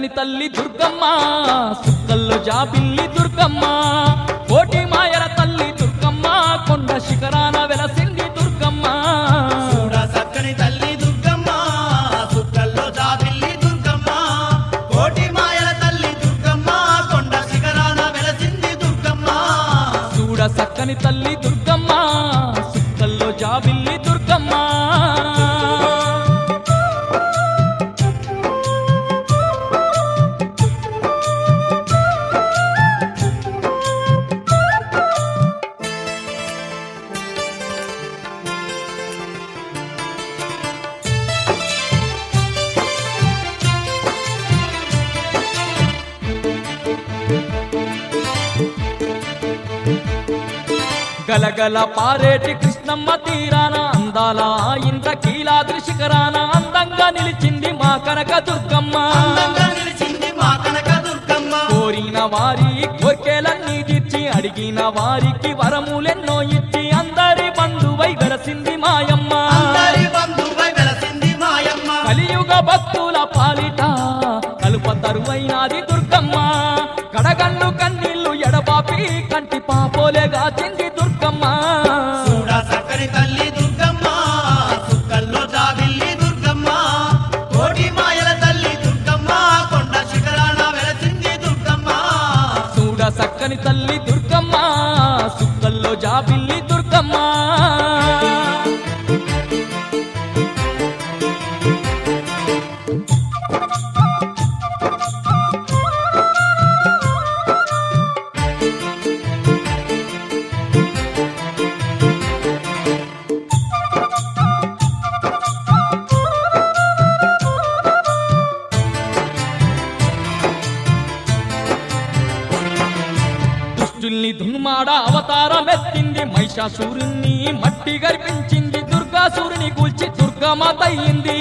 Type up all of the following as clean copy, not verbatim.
చక్కని తల్లి దుర్గమ్మ సుక్కల్లో జాబిల్లి దుర్గమ్మ కోటి మాయల తల్లి దుర్గమ్మ కొండ శిఖరాన వెలసింది దుర్గమ్మ చూడ చక్కని తల్లి దుర్గమ్మ సుక్కల్లో జాబిల్లి దుర్గమ్మ కోటి మాయల తల్లి దుర్గమ్మ కొండ శిఖరాన వెలసింది దుర్గమ్మ చూడ చక్కని తల్లి దుర్గమ్మ సుక్కల్లో జాబిల్లి దుర్గమ్మ గలగల పారేటి కృష్ణమ్మ తీరాన అందాల ఇంద్ర కీలాద్రి శిఖరాన అందంగా నిలిచింది మా కనక దుర్గమ్మ అందంగా నిలిచింది మా కనక దుర్గమ్మ కోరిన వారి కోర్కెలన్నీ తీర్చి అడిగిన వారికి వరములెన్నో ఇచ్చి అందరి బంధువై వెలసింది మాయమ్మ అందరి బంధువై వెలసింది మాయమ్మ కలియుగ భక్తుల పాలిట కలుప తరువైనాది దుర్గమ్మ కడగళ్ళు కన్నీళ్లు ఎడబాపి కంటి పాపోలే గాచింది దుర్గమ్మ చూడ చక్కని తల్లి దుర్గమ్మ సుక్కల్లో జాబిల్లి దుర్గమ్మ కోటి మాయల తల్లి దుర్గమ్మ కొండ శిఖరాన వెలసింది దుర్గమ్మ చూడ చక్కని తల్లి దుర్గమ్మ సుక్కల్లో జాబిల్లి దుర్గమ్మ దుష్టుల్ని దున్మాడ అవతారమెత్తింది మహిషాసురుణ్ణి మట్టి గర్పించింది దుర్గాసురుని కూల్చి దుర్గమాత అయింది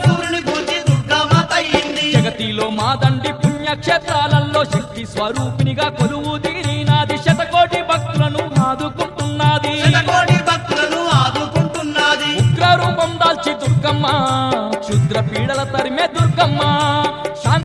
సూర్యుని పూజి దుర్గమాత అయింది జగతిలో మాదండి పుణ్యక్షేత్రాలలో శక్తి స్వరూపినిగా కొలువు తీరినాది శతకోటి